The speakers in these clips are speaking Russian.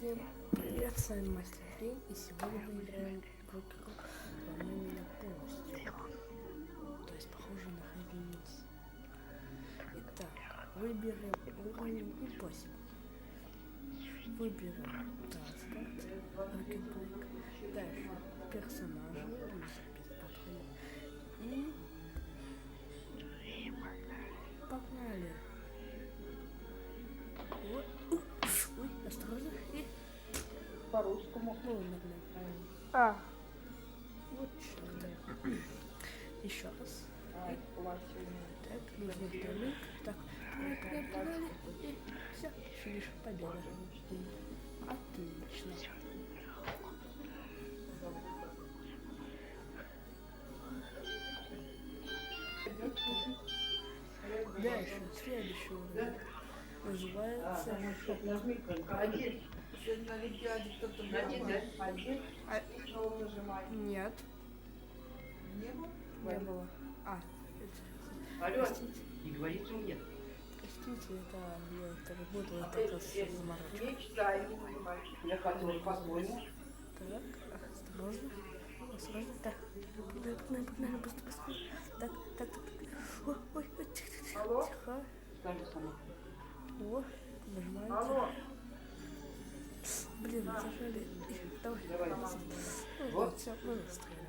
Всем привет, с вами Мастер Грин, и сегодня мы играем в игру «Волнуй меня полностью», то есть похоже на Heavy Wheels. Итак, выберем уровень Impossible, выберем транспорт, рок-н-ролл, дальше персонажи, без патронов, и погнали. Вот. Ой, осторожно, и по-русскому. ну, нормально. А, Вот черт. Еще раз. Так, нужно вдоль. Так, погнали. И все, финиш, победа. Отлично. Дальше, следующий уровень. Называется... Один. Сегодня на Олимпиаде кто-то был. Один. Снова нажимай. Нет, Не было? не было. А, Алло, простите. не говорите мне. Простите, это я работала как раз заморочка. Не читай, не понимаешь. Я хотела по-своему. Так, осторожно. Осторожно. Так, погнали, быстро. Так. Ой, тихо. Алло? Тихо. Скажи сама. О, нажимаете. Алло. Блин, зажали. Давай. Ну, Вот. все, мы застряли.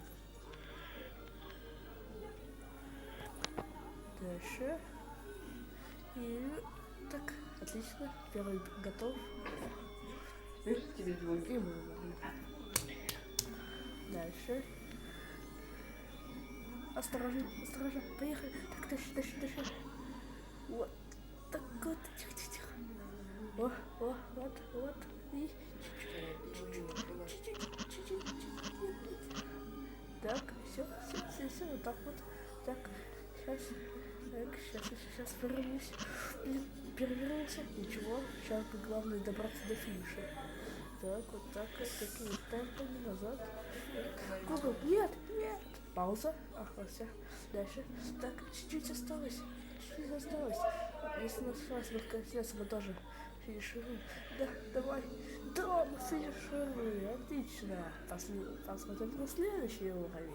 Дальше. И так, отлично. Первый готов. Видишь, тебе звонит. И мы. Дальше. Осторожно. Поехали. Так, дальше. Вот. Так вот. Тихо. Вот. И чуть-чуть. Так, все, вот так вот. Так, сейчас вернусь. Блин, перевернулся. Ничего, сейчас главное добраться до финиша. Так, вот так, такими темпами назад. Google, нет. Пауза. Ага, все. Дальше. Так, чуть-чуть осталось. Если нас наконец мы тоже финишируем. Да, давай. Да, мы финишируем. Отлично. Посмотрим на следующий уровень.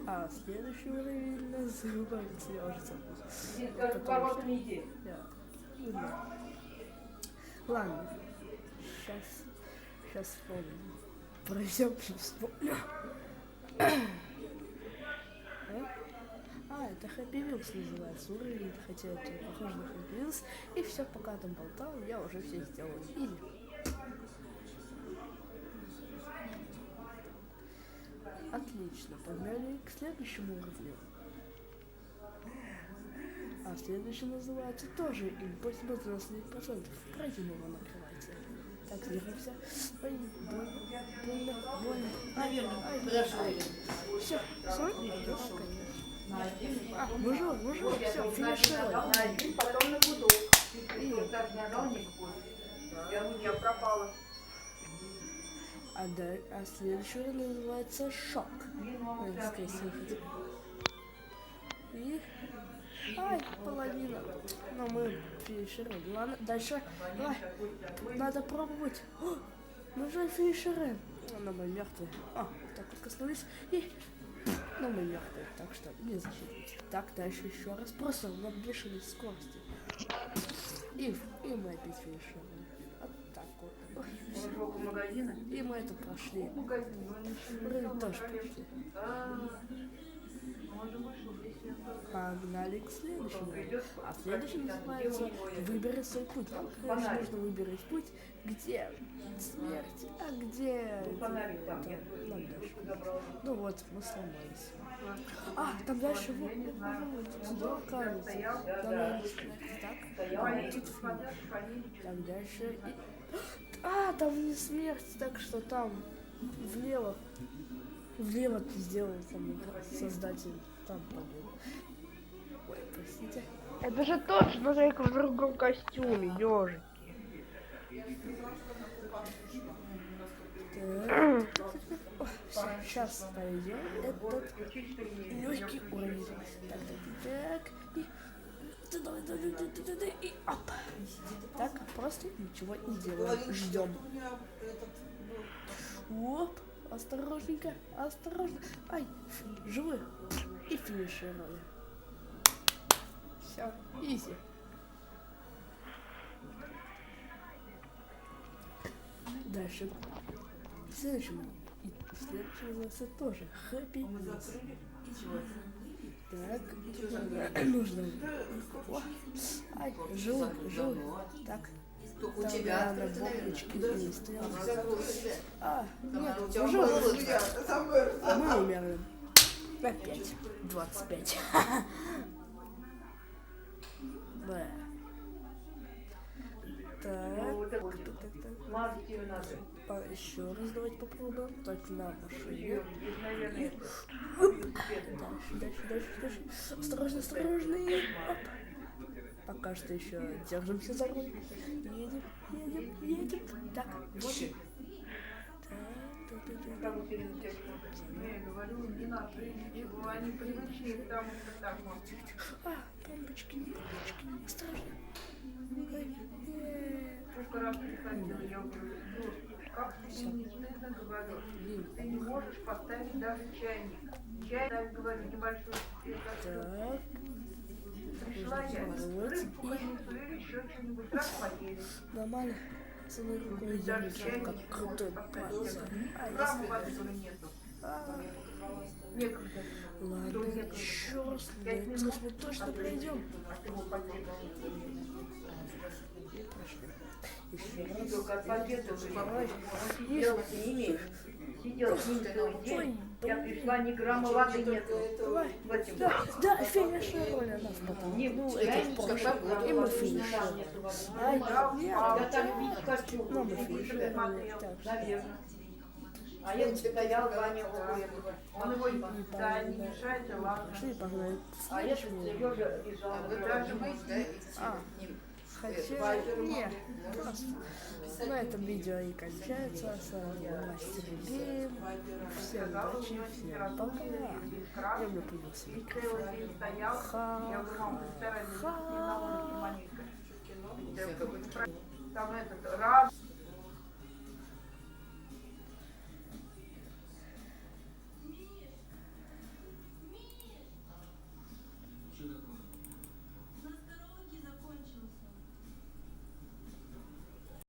А следующий уровень называется, я уже забыл. Не иди. Да. Ладно. Сейчас вспомню. Пройдем и вспомню. Это Happy Wheels называется уровень, хотя это похоже на Happy Wheels. И все, пока там болтал, я уже все сделал. Изи. Отлично, погнали к следующему уровню. А следующий называется тоже Impossible 99%. Пройдем его накрывается. Так, двигаемся. Ой, больно. Ай. Все, конечно. Мужик, все, финишировал. Потом на гудок. И вот так нажал, не я у меня пропала. А следующий уровень называется шок. И... половина. Но мы финишируем. Ладно, дальше. Давай. Надо пробовать. Мы же финишируем. Но мы мертвые. Так вот коснулись. И... Но мы мертвые, так что не защитить. Так, дальше еще раз. Просто на бешеной скорости. И мы опять финишируем. Вот так вот. Магазина? И мы это прошли. Уровень тоже прошли. Погнали к следующему. А следующий называется «Выбери свой путь». Нам, конечно, нужно выбирать путь, где смерть, а где... Ну вот, мы сломались. Там дальше вот сюда кажется. Давай так, тут финиш. Так, дальше. Там не смерть, так что там влево ты сделал там создатель. Там победа. Ой, простите. Это же тот человек в другом костюме, ежики. Сейчас пойдем этот легкий уровень. Так. И давай, и оп. Так, просто ничего не делаем, ждем. Оп, осторожненько, осторожно. Ай, живы. И финишировали. Все, изи. Дальше. Следующий у нас тоже Happy Meals. Так, нужно. О, ай, желудок. Так. Только у Там тебя надо бомбочки не стоял. А, нет, у тебя уже было. а мы умерли. Опять 25. Да. Так. Еще раз давайте попробуем. Так, на машине. Дальше. Осторожно. Оп. Пока что еще держимся за руль. Едем. Так, вот. А, бомбочки. Осторожно. Сколько раз приходила, я говорю, как тебе не стыдно, говорю, ты не можешь поставить даже чайник. Чайник, говорю, небольшой. Так. Пришла я, рыбку принесу или еще что-нибудь, раз поели. Нормально. С одной рукой держится, как крутой пальцем. Грамма воды нету. Некогда. Ладно, черт, мы точно пройдем. Еще раз. Только от победы уже Еще. сидел с ним целый день. Я пришла, ни грамма воды нету. Давай. В этим. Да, финишировали нас потом. Не, Ну, чайник, это в как прошлом. И мы финишировали. Ай, нет. Я там пить хочу. Ну, мы финишировали. Смотрел, Так. наверное. А я стоял, Ваня, он его да, не мешает, и ладно. Пошли, погнали. А я тут Сережа лежал. Даже мы Хотя, нет, просто на этом видео и кончается. С вами был Мастер Гейм. Всем удачи, всем пока. Я мне появился микрофон. Там этот раз.